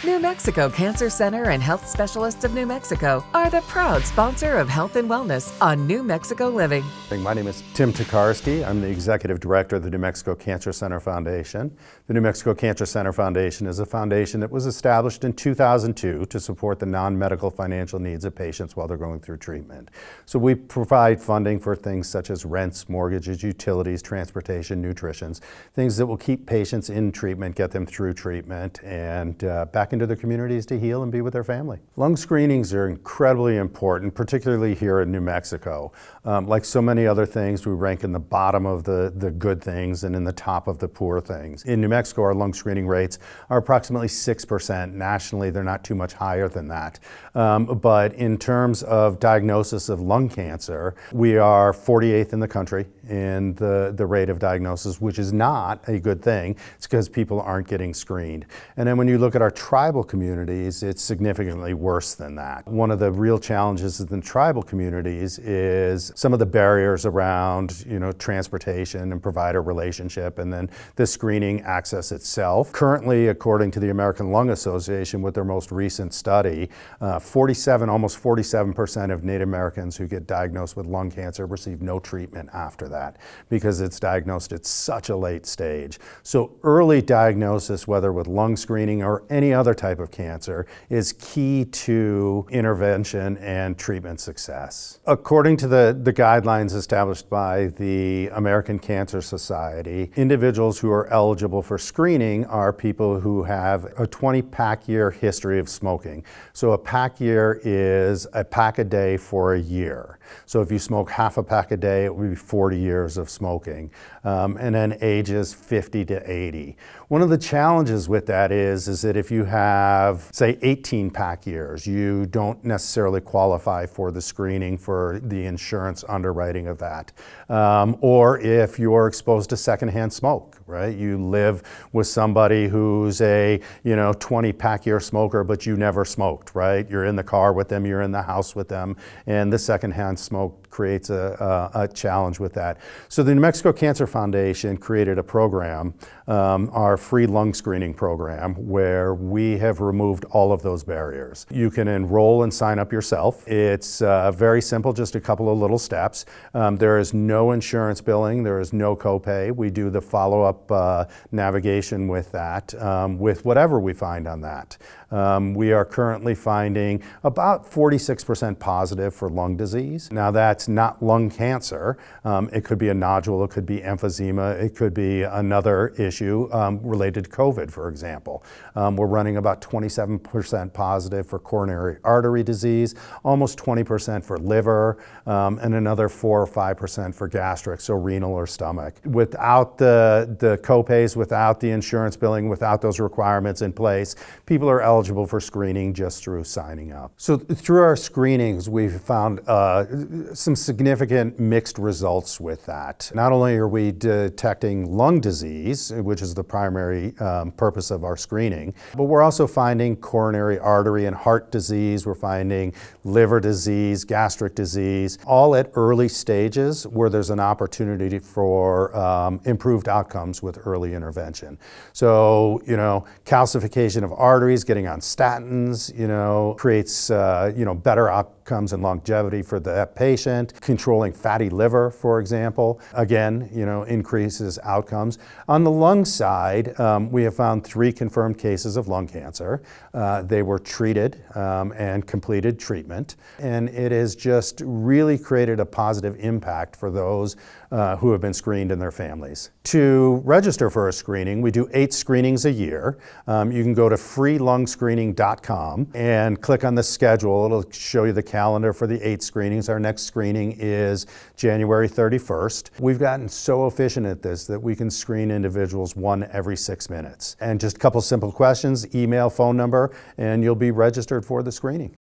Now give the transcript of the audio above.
New Mexico Cancer Center and Health Specialists of New Mexico are the proud sponsor of Health and Wellness on New Mexico Living. My name is Tim Tokarski. I'm the Executive Director of the New Mexico Cancer Center Foundation. The New Mexico Cancer Center Foundation is a foundation that was established in 2002 to support the non-medical financial needs of patients while they're going through treatment. So we provide funding for things such as rents, mortgages, utilities, transportation, nutrition, things that will keep patients in treatment, get them through treatment, and back into their communities to heal and be with their family. Lung screenings are incredibly important, particularly here in New Mexico. Like so many other things, we rank in the bottom of the good things and in the top of the poor things. In New Mexico, our lung screening rates are approximately 6%. Nationally, they're not too much higher than that. But in terms of diagnosis of lung cancer, we are 48th in the country in the rate of diagnosis, which is not a good thing. It's because people aren't getting screened. And then when you look at our tribal communities, it's significantly worse than that. One of the real challenges in tribal communities is some of the barriers around, transportation and provider relationship, and then the screening access itself. Currently, according to the American Lung Association, with their most recent study, almost 47% of Native Americans who get diagnosed with lung cancer receive no treatment after that because it's diagnosed at such a late stage. So early diagnosis, whether with lung screening or any other type of cancer, is key to intervention and treatment success. According to the guidelines established by the American Cancer Society, individuals who are eligible for screening are people who have a 20-pack year history of smoking. So a pack year is a pack a day for a year. So if you smoke half a pack a day, it would be 40 years of smoking. And then ages 50 to 80. One of the challenges with that is that if you have, say, 18 pack years, you don't necessarily qualify for the screening for the insurance underwriting of that. Or if you're exposed to secondhand smoke, right? You live with somebody who's a 20 pack year smoker, but you never smoked, right? You're in the car with them, you're in the house with them, and the secondhand smoke creates a challenge with that. So the New Mexico Cancer Foundation created a program, our free lung screening program, where we have removed all of those barriers. You can enroll and sign up yourself. It's very simple, just a couple of little steps. There is no insurance billing, there is no copay. We do the follow-up navigation with that, with whatever we find on that. We are currently finding about 46% positive for lung disease. Now that's not lung cancer. It could be a nodule, it could be emphysema, it could be another issue related to COVID, for example. We're running about 27% positive for coronary artery disease, almost 20% for liver, and another 4 or 5% for gastric, so renal or stomach. Without the copays, without the insurance billing, without those requirements in place, people are eligible for screening just through signing up. So through our screenings, we've found some significant mixed results with that. Not only are we detecting lung disease, which is the primary purpose of our screening, but we're also finding coronary artery and heart disease, we're finding liver disease, gastric disease, all at early stages where there's an opportunity for improved outcomes with early intervention. So, calcification of arteries, getting on statins, creates, better outcomes and longevity for that patient. Controlling fatty liver, for example, again, increases outcomes. On the lung side, we have found 3 confirmed cases of lung cancer. They were treated and completed treatment, and it has just really created a positive impact for those who have been screened and their families. To register for a screening, we do 8 screenings a year. You can go to freelungscreening.com and click on the schedule. It'll show you the calendar for the 8 screenings. Our next screening is January 31st. We've gotten so efficient at this that we can screen individuals 1 every 6 minutes. And just a couple simple questions, email, phone number, and you'll be registered for the screening.